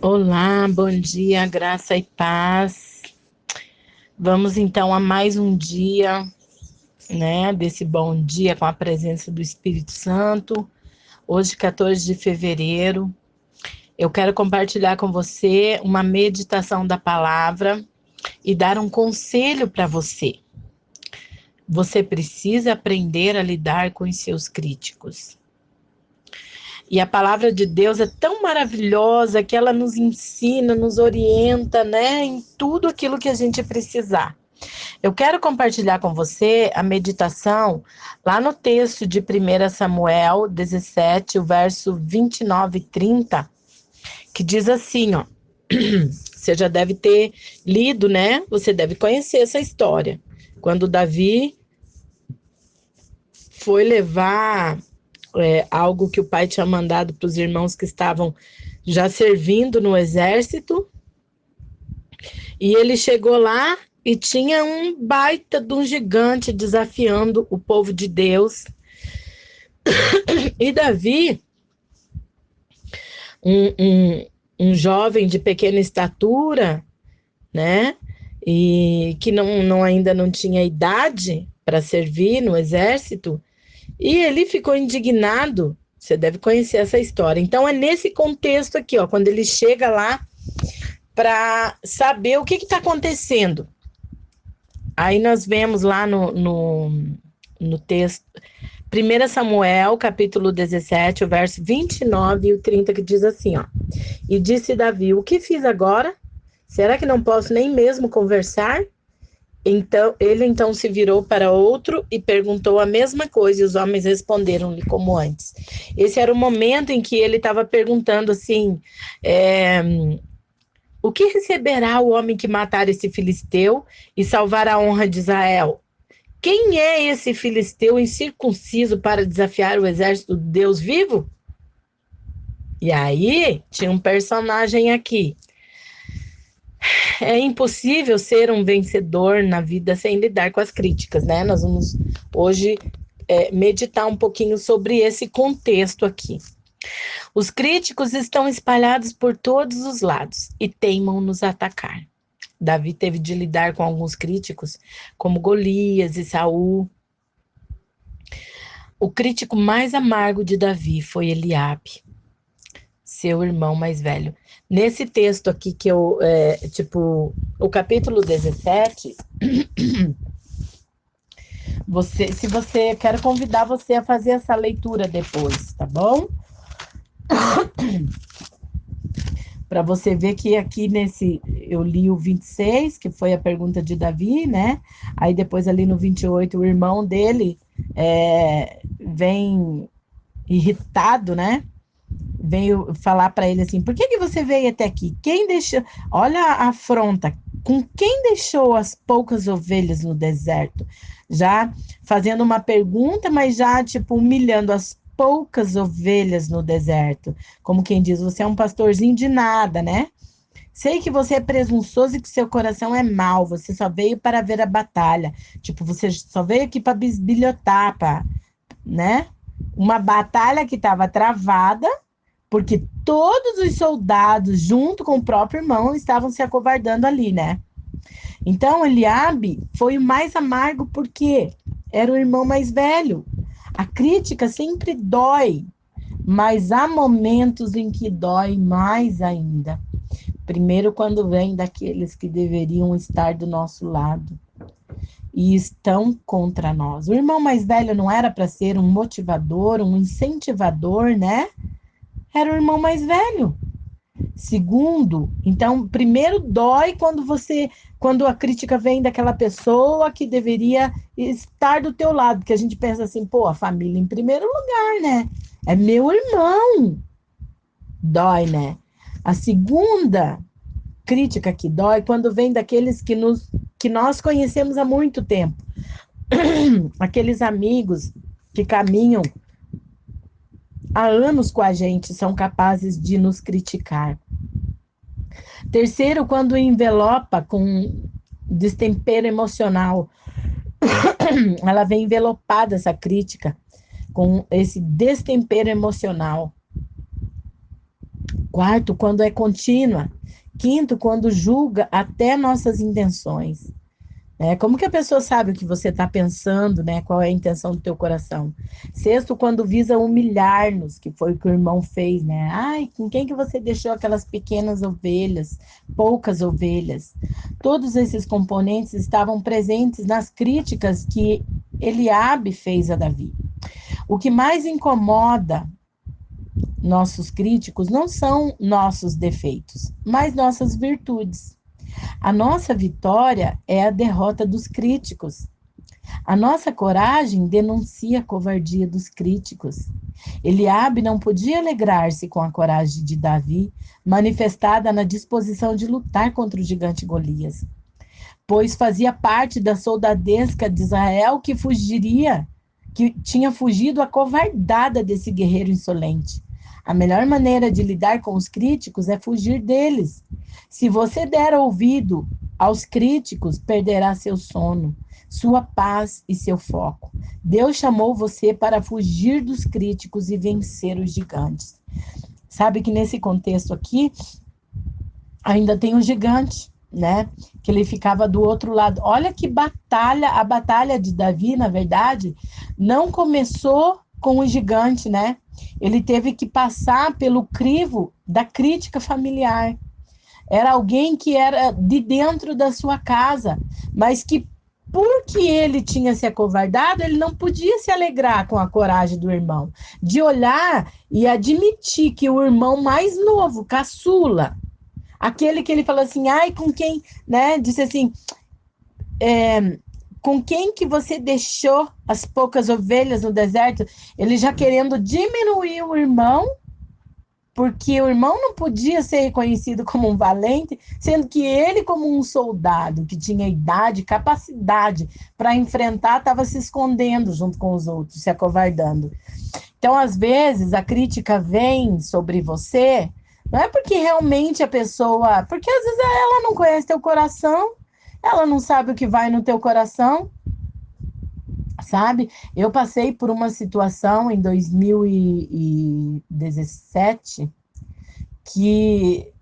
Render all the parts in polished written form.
Olá, bom dia, graça e paz. Vamos então a mais um dia, né, desse bom dia com a presença do Espírito Santo. Hoje, 14 de fevereiro, eu quero compartilhar com você uma meditação da palavra e dar um conselho para você. Você precisa aprender a lidar com os seus críticos. E a palavra de Deus é tão maravilhosa que ela nos ensina, nos orienta, né, em tudo aquilo que a gente precisar. Eu quero compartilhar com você a meditação lá no texto de 1 Samuel 17, o verso 29 e 30, que diz assim, ó. Você já deve ter lido, né? Você deve conhecer essa história. Quando Davi foi levar algo que o pai tinha mandado para os irmãos que estavam já servindo no exército, e ele chegou lá e tinha um baita de um gigante desafiando o povo de Deus. E Davi, um jovem de pequena estatura, né? E que ainda não tinha idade para servir no exército, e ele ficou indignado. Você deve conhecer essa história. Então é nesse contexto aqui, ó, quando ele chega lá para saber o que está acontecendo. Aí nós vemos lá no texto, 1 Samuel, capítulo 17, o verso 29 e o 30, que diz assim, ó. E disse Davi, o que fiz agora? Será que não posso nem mesmo conversar? Então, ele se virou para outro e perguntou a mesma coisa, e os homens responderam-lhe como antes. Esse era o momento em que ele estava perguntando assim, o que receberá o homem que matar esse filisteu e salvar a honra de Israel? Quem é esse filisteu incircunciso para desafiar o exército do Deus vivo? E aí, tinha um personagem aqui. É impossível ser um vencedor na vida sem lidar com as críticas, né? Nós vamos hoje meditar um pouquinho sobre esse contexto aqui. Os críticos estão espalhados por todos os lados e teimam nos atacar. Davi teve de lidar com alguns críticos, como Golias e Saul. O crítico mais amargo de Davi foi Eliabe, seu irmão mais velho. Nesse texto aqui que o capítulo 17, quero convidar você a fazer essa leitura depois, tá bom? Para você ver que aqui eu li o 26, que foi a pergunta de Davi, né? Aí depois ali no 28, o irmão dele vem irritado, né? Veio falar para ele assim, por que você veio até aqui? Quem deixou, olha a afronta, com quem deixou as poucas ovelhas no deserto? Já fazendo uma pergunta, mas já humilhando as poucas ovelhas no deserto. Como quem diz, você é um pastorzinho de nada, né? Sei que você é presunçoso e que seu coração é mau, você só veio para ver a batalha. Você só veio aqui para bisbilhotar, né? Uma batalha que estava travada, porque todos os soldados, junto com o próprio irmão, estavam se acovardando ali, né? Então, Eliabe foi o mais amargo porque era o irmão mais velho. A crítica sempre dói, mas há momentos em que dói mais ainda. Primeiro, quando vem daqueles que deveriam estar do nosso lado e estão contra nós. O irmão mais velho não era para ser um motivador, um incentivador, né? Era o irmão mais velho. Segundo, então, primeiro dói quando a crítica vem daquela pessoa que deveria estar do teu lado, porque a gente pensa assim, pô, a família em primeiro lugar, né? É meu irmão. Dói, né? A segunda crítica que dói quando vem daqueles que nós conhecemos há muito tempo. Aqueles amigos que caminham há anos com a gente são capazes de nos criticar. Terceiro, quando envelopa com destempero emocional, ela vem envelopada, essa crítica, com esse destempero emocional. Quarto, quando é contínua. Quinto, quando julga até nossas intenções. Como que a pessoa sabe o que você está pensando, né? Qual é a intenção do teu coração? Sexto, quando visa humilhar-nos, que foi o que o irmão fez, né? Ai, com quem que você deixou aquelas pequenas ovelhas, poucas ovelhas? Todos esses componentes estavam presentes nas críticas que Eliabe fez a Davi. O que mais incomoda nossos críticos não são nossos defeitos, mas nossas virtudes. A nossa vitória é a derrota dos críticos. A nossa coragem denuncia a covardia dos críticos. Eliabe não podia alegrar-se com a coragem de Davi, manifestada na disposição de lutar contra o gigante Golias, pois fazia parte da soldadesca de Israel que tinha fugido acovardada desse guerreiro insolente. A melhor maneira de lidar com os críticos é fugir deles. Se você der ouvido aos críticos, perderá seu sono, sua paz e seu foco. Deus chamou você para fugir dos críticos e vencer os gigantes. Sabe que nesse contexto aqui, ainda tem um gigante, né? Que ele ficava do outro lado. Olha que batalha, a batalha de Davi, na verdade, não começou com o gigante, né? Ele teve que passar pelo crivo da crítica familiar. Era alguém que era de dentro da sua casa, mas que, porque ele tinha se acovardado, ele não podia se alegrar com a coragem do irmão, de olhar e admitir que o irmão mais novo, caçula, aquele que ele falou assim, ai, com quem, né, disse assim, com quem que você deixou as poucas ovelhas no deserto? Ele já querendo diminuir o irmão, porque o irmão não podia ser reconhecido como um valente, sendo que ele, como um soldado que tinha idade, capacidade para enfrentar, estava se escondendo junto com os outros, se acovardando. Então, às vezes, a crítica vem sobre você, não é porque realmente a pessoa... Porque às vezes ela não conhece teu coração, ela não sabe o que vai no teu coração, sabe? Eu passei por uma situação em 2017 que,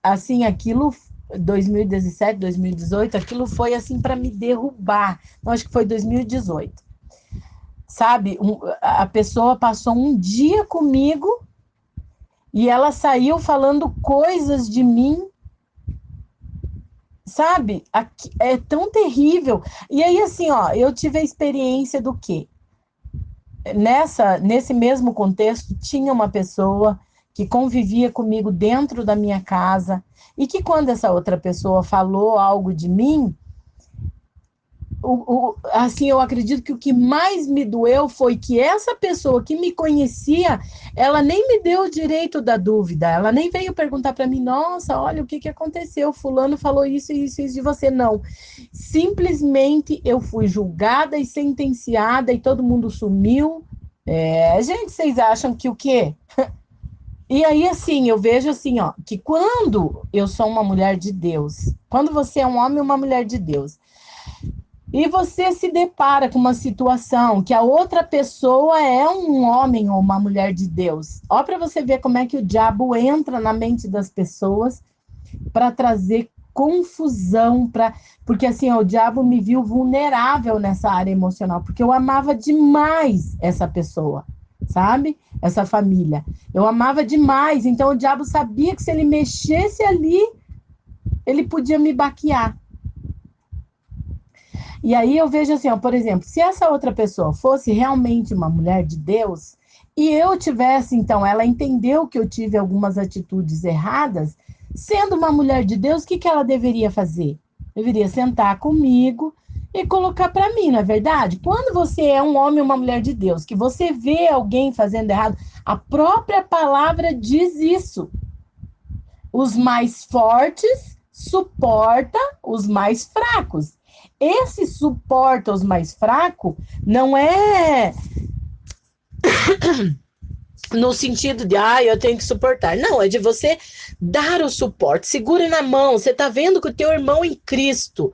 assim, aquilo, 2017, 2018, aquilo foi, assim, para me derrubar. Eu acho que foi 2018. Sabe? A pessoa passou um dia comigo e ela saiu falando coisas de mim, sabe? É tão terrível. E aí, assim, ó, eu tive a experiência do quê? Nesse mesmo contexto, tinha uma pessoa que convivia comigo dentro da minha casa e que quando essa outra pessoa falou algo de mim, assim, eu acredito que o que mais me doeu foi que essa pessoa que me conhecia, ela nem me deu o direito da dúvida, ela nem veio perguntar para mim, nossa, olha o que aconteceu, fulano falou isso e isso de você, não. Simplesmente eu fui julgada e sentenciada e todo mundo sumiu. Gente, vocês acham que o quê? E aí, assim, eu vejo assim, ó, que quando eu sou uma mulher de Deus, quando você é um homem ou uma mulher de Deus, e você se depara com uma situação que a outra pessoa é um homem ou uma mulher de Deus. Ó, para você ver como é que o diabo entra na mente das pessoas para trazer confusão, porque assim, ó, o diabo me viu vulnerável nessa área emocional, porque eu amava demais essa pessoa, sabe? Essa família. Eu amava demais, então o diabo sabia que se ele mexesse ali, ele podia me baquear. E aí eu vejo assim, ó, por exemplo, se essa outra pessoa fosse realmente uma mulher de Deus, e eu tivesse, então, ela entendeu que eu tive algumas atitudes erradas, sendo uma mulher de Deus, o que ela deveria fazer? Deveria sentar comigo e colocar para mim, não é verdade? Quando você é um homem ou uma mulher de Deus, que você vê alguém fazendo errado, a própria palavra diz isso. Os mais fortes suportam os mais fracos. Esse suporta os mais fracos não é no sentido de, eu tenho que suportar. Não, é de você dar o suporte. Segure na mão. Você está vendo que o teu irmão em Cristo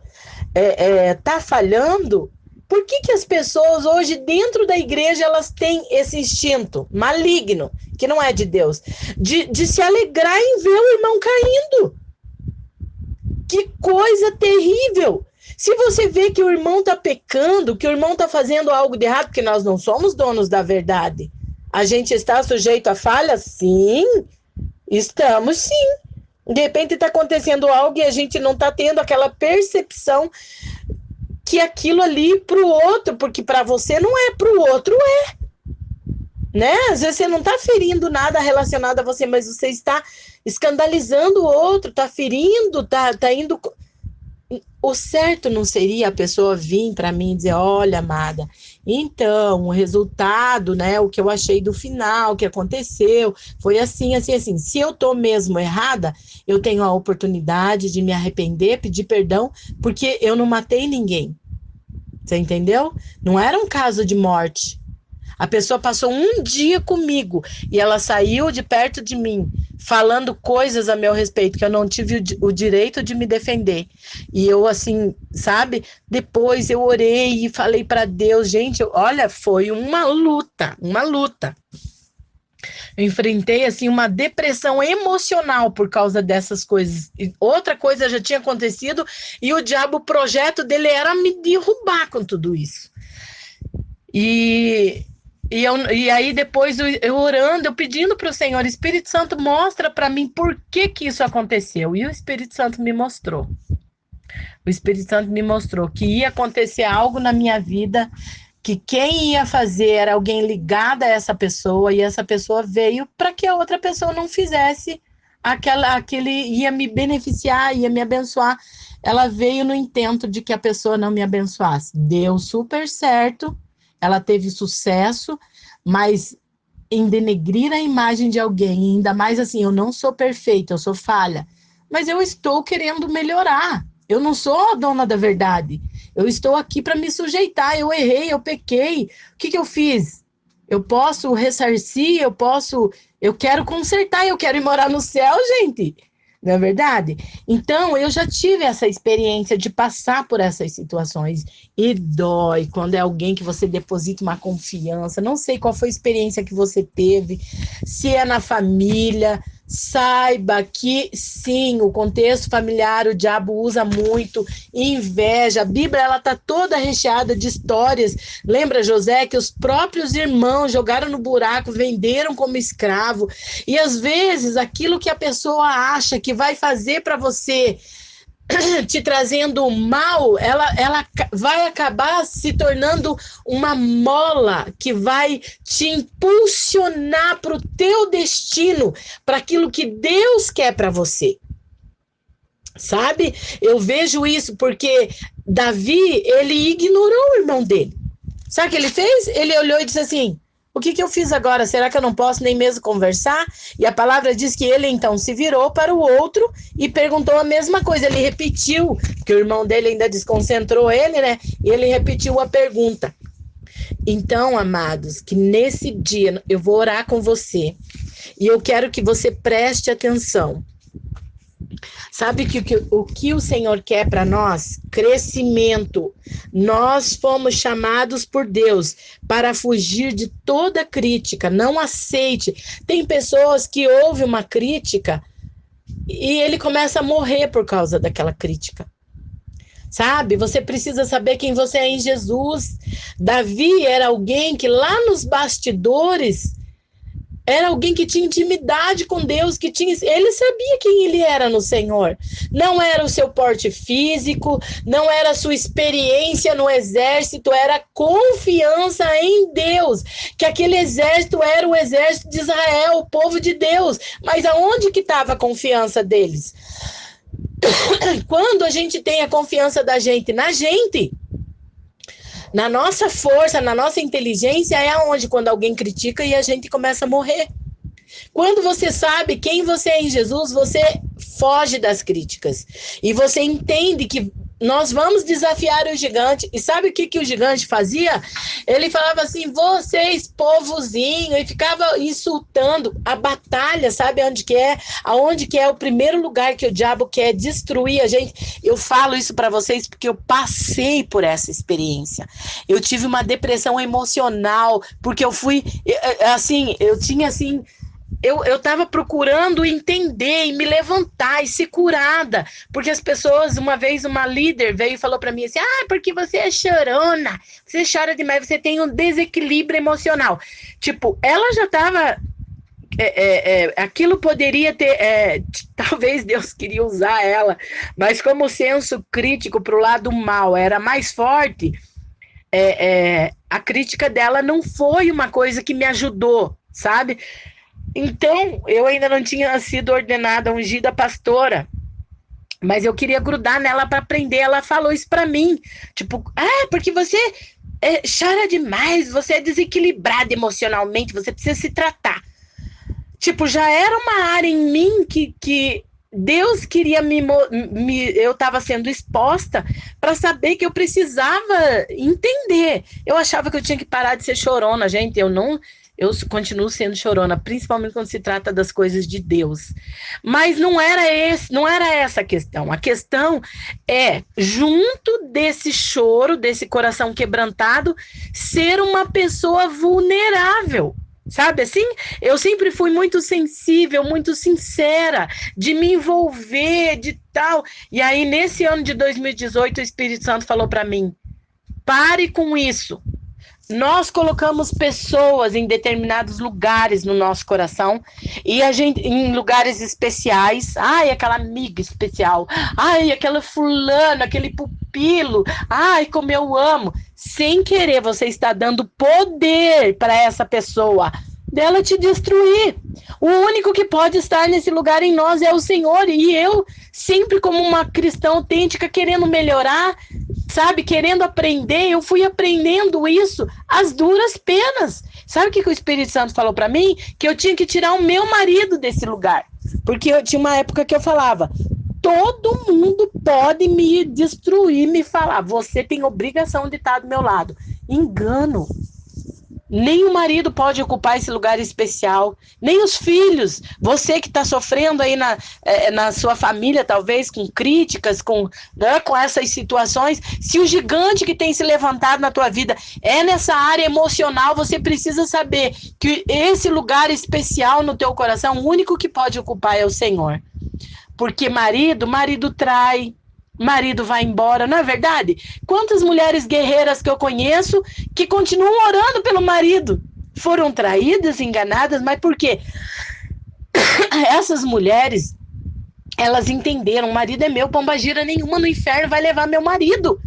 tá falhando, Por que as pessoas hoje dentro da igreja elas têm esse instinto maligno, que não é de Deus, de se alegrar em ver o irmão caindo? Que coisa terrível! Se você vê que o irmão está pecando, que o irmão está fazendo algo de errado, porque nós não somos donos da verdade. A gente está sujeito a falhas? Sim, estamos sim. De repente está acontecendo algo e a gente não está tendo aquela percepção que aquilo ali para o outro, porque para você não é, para o outro é. Né? Às vezes você não está ferindo nada relacionado a você, mas você está escandalizando o outro, está ferindo, está indo... O certo não seria a pessoa vir para mim e dizer, olha, amada, então, o resultado, né, o que eu achei do final, o que aconteceu, foi assim, assim, assim. Se eu tô mesmo errada, eu tenho a oportunidade de me arrepender, pedir perdão, porque eu não matei ninguém. Você entendeu? Não era um caso de morte. A pessoa passou um dia comigo e ela saiu de perto de mim, falando coisas a meu respeito, que eu não tive o direito de me defender. E eu, assim, sabe? Depois eu orei e falei para Deus, gente, olha, foi uma luta, uma luta. Eu enfrentei, assim, uma depressão emocional por causa dessas coisas. E outra coisa já tinha acontecido e o diabo, o projeto dele era me derrubar com tudo isso. E aí depois eu orando, eu pedindo para o Senhor, Espírito Santo, mostra para mim por que isso aconteceu. E o Espírito Santo me mostrou. O Espírito Santo me mostrou que ia acontecer algo na minha vida, que quem ia fazer era alguém ligado a essa pessoa, e essa pessoa veio para que a outra pessoa não fizesse aquele, ia me beneficiar, ia me abençoar. Ela veio no intento de que a pessoa não me abençoasse. Deu super certo. Ela teve sucesso, mas em denegrir a imagem de alguém, ainda mais assim, eu não sou perfeita, eu sou falha, mas eu estou querendo melhorar. Eu não sou a dona da verdade. Eu estou aqui para me sujeitar. Eu errei, eu pequei. O que eu fiz? Eu posso ressarcir, eu quero consertar, eu quero ir morar no céu, gente. Não é verdade? Então, eu já tive essa experiência de passar por essas situações e dói quando é alguém que você deposita uma confiança. Não sei qual foi a experiência que você teve, se é na família. Saiba que, sim, o contexto familiar, o diabo usa muito, inveja. A Bíblia, ela está toda recheada de histórias. Lembra, José, que os próprios irmãos jogaram no buraco, venderam como escravo. E, às vezes, aquilo que a pessoa acha que vai fazer para você, te trazendo mal, ela vai acabar se tornando uma mola que vai te impulsionar para o teu destino, para aquilo que Deus quer para você. Sabe? Eu vejo isso porque Davi, ele ignorou o irmão dele. Sabe o que ele fez? Ele olhou e disse assim, o que eu fiz agora? Será que eu não posso nem mesmo conversar? E a palavra diz que ele então se virou para o outro e perguntou a mesma coisa. Ele repetiu, porque o irmão dele ainda desconcentrou ele, né? E ele repetiu a pergunta. Então, amados, que nesse dia eu vou orar com você e eu quero que você preste atenção. Sabe o que o Senhor quer para nós? Crescimento. Nós fomos chamados por Deus para fugir de toda crítica. Não aceite. Tem pessoas que ouvem uma crítica e ele começa a morrer por causa daquela crítica. Sabe? Você precisa saber quem você é em Jesus. Davi era alguém que lá nos bastidores era alguém que tinha intimidade com Deus, ele sabia quem ele era no Senhor. Não era o seu porte físico, não era a sua experiência no exército, era confiança em Deus, que aquele exército era o exército de Israel, o povo de Deus. Mas aonde que estava a confiança deles? Quando a gente tem a confiança da gente na gente, na nossa força, na nossa inteligência, é aonde quando alguém critica e a gente começa a morrer. Quando você sabe quem você é em Jesus, você foge das críticas. E você entende que nós vamos desafiar o gigante. E sabe o que o gigante fazia? Ele falava assim, vocês, povozinho, e ficava insultando a batalha, sabe onde que é? Aonde que é o primeiro lugar que o diabo quer destruir a gente? Eu falo isso para vocês porque eu passei por essa experiência. Eu tive uma depressão emocional, porque eu fui, assim, eu tinha assim... Eu estava procurando entender e me levantar e ser curada, porque as pessoas, uma vez uma líder veio e falou para mim assim, porque você é chorona, você chora demais, você tem um desequilíbrio emocional. Tipo, ela já estava, aquilo poderia ter, talvez Deus queria usar ela, mas como o senso crítico para o lado mal era mais forte, a crítica dela não foi uma coisa que me ajudou, sabe? Então, eu ainda não tinha sido ordenada, ungida pastora, mas eu queria grudar nela para aprender. Ela falou isso para mim, tipo, porque você chora demais, você é desequilibrada emocionalmente, você precisa se tratar. Tipo, já era uma área em mim que Deus queria eu estava sendo exposta para saber que eu precisava entender. Eu achava que eu tinha que parar de ser chorona, gente, eu continuo sendo chorona, principalmente quando se trata das coisas de Deus. Mas não era essa a questão. A questão é, junto desse choro, desse coração quebrantado, ser uma pessoa vulnerável. Sabe assim? Eu sempre fui muito sensível, muito sincera, de me envolver, de tal. E aí, nesse ano de 2018, o Espírito Santo falou para mim, pare com isso. Nós colocamos pessoas em determinados lugares no nosso coração, e a gente em lugares especiais, aquela amiga especial, aquela fulana, aquele pupilo, como eu amo. Sem querer, você está dando poder para essa pessoa dela te destruir. O único que pode estar nesse lugar em nós é o Senhor, e eu sempre como uma cristã autêntica, querendo melhorar, sabe, querendo aprender, eu fui aprendendo isso às duras penas. Sabe o que o Espírito Santo falou para mim? Que eu tinha que tirar o meu marido desse lugar, porque eu tinha uma época que eu falava, todo mundo pode me destruir, me falar, você tem obrigação de estar do meu lado. Engano. Nem o marido pode ocupar esse lugar especial, nem os filhos. Você que está sofrendo aí na sua família, talvez, com críticas, com essas situações, se o gigante que tem se levantado na tua vida é nessa área emocional, você precisa saber que esse lugar especial no teu coração, o único que pode ocupar é o Senhor. Porque marido trai, marido vai embora, não é verdade? Quantas mulheres guerreiras que eu conheço que continuam orando pelo marido foram traídas, enganadas, mas por quê? Essas mulheres, elas entenderam, o marido é meu, pombagira nenhuma no inferno vai levar meu marido.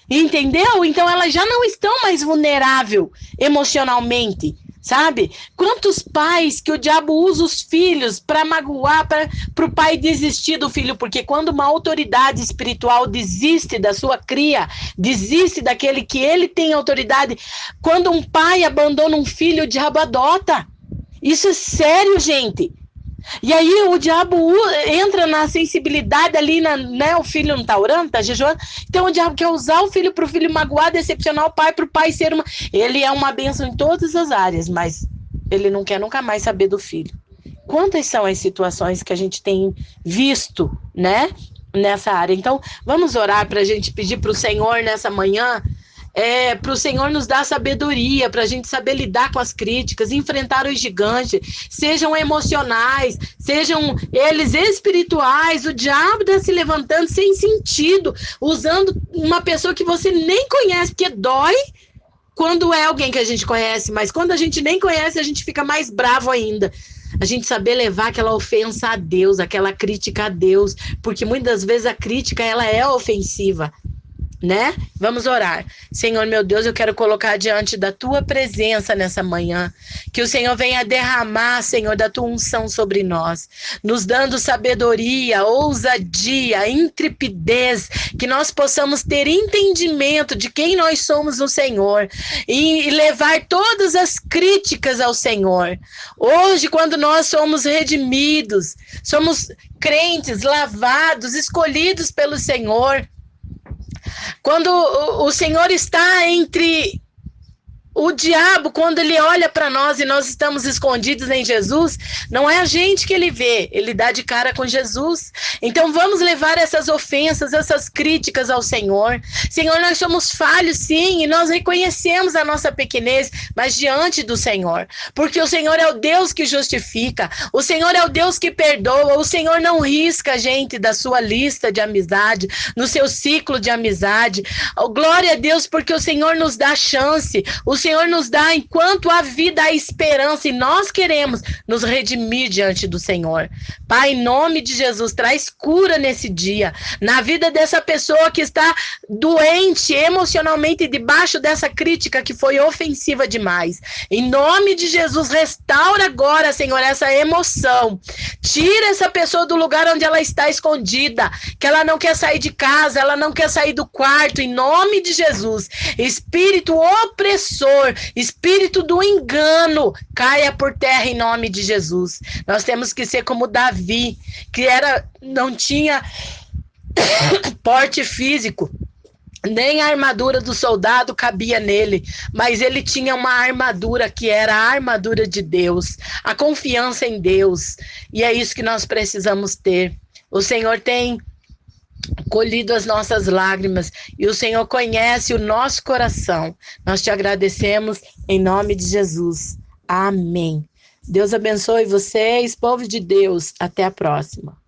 Entendeu? Então elas já não estão mais vulneráveis emocionalmente. Sabe? Quantos pais que o diabo usa os filhos para magoar, para o pai desistir do filho, porque quando uma autoridade espiritual desiste da sua cria, desiste daquele que ele tem autoridade, quando um pai abandona um filho, o diabo adota. Isso é sério, gente. E aí o diabo entra na sensibilidade ali, né? O filho não tá orando, tá jejuando. Então o diabo quer usar o filho para o filho magoar, decepcionar o pai, para o pai ser uma... Ele é uma bênção em todas as áreas, mas ele não quer nunca mais saber do filho. Quantas são as situações que a gente tem visto, né? Nessa área. Então vamos orar para a gente pedir para o Senhor nessa manhã, para o Senhor nos dar sabedoria, para a gente saber lidar com as críticas, enfrentar os gigantes, sejam emocionais, sejam eles espirituais. O diabo está se levantando sem sentido, usando uma pessoa que você nem conhece, porque dói quando é alguém que a gente conhece, mas quando a gente nem conhece, a gente fica mais bravo ainda. A gente saber levar aquela ofensa a Deus, aquela crítica a Deus, porque muitas vezes a crítica ela é ofensiva, né? Vamos orar. Senhor, meu Deus, eu quero colocar diante da tua presença nessa manhã, que o Senhor venha derramar, Senhor, da tua unção sobre nós, nos dando sabedoria, ousadia, intrepidez, que nós possamos ter entendimento de quem nós somos no Senhor e levar todas as críticas ao Senhor. Hoje, quando nós somos redimidos, somos crentes, lavados, escolhidos pelo Senhor, Quando o Senhor está entre o diabo, quando ele olha para nós e nós estamos escondidos em Jesus, não é a gente que ele vê, ele dá de cara com Jesus. Então vamos levar essas ofensas, essas críticas ao Senhor. Senhor, nós somos falhos sim, e nós reconhecemos a nossa pequenez, mas diante do Senhor, porque o Senhor é o Deus que justifica, o Senhor é o Deus que perdoa, o Senhor não risca a gente da sua lista de amizade, no seu ciclo de amizade. Oh, glória a Deus, porque o Senhor nos dá chance, o Senhor nos dá, enquanto a vida, a esperança, e nós queremos nos redimir diante do Senhor. Pai, em nome de Jesus, traz cura nesse dia, na vida dessa pessoa que está doente emocionalmente, debaixo dessa crítica que foi ofensiva demais. Em nome de Jesus, restaura agora, Senhor, essa emoção. Tira essa pessoa do lugar onde ela está escondida, que ela não quer sair de casa, ela não quer sair do quarto, em nome de Jesus. Espírito opressor, espírito do engano, caia por terra em nome de Jesus. Nós temos que ser como Davi, que não tinha porte físico, nem a armadura do soldado cabia nele, mas ele tinha uma armadura que era a armadura de Deus, a confiança em Deus, e é isso que nós precisamos ter. O Senhor tem colhido as nossas lágrimas, e o Senhor conhece o nosso coração. Nós te agradecemos em nome de Jesus. Amém. Deus abençoe vocês, povo de Deus. Até a próxima.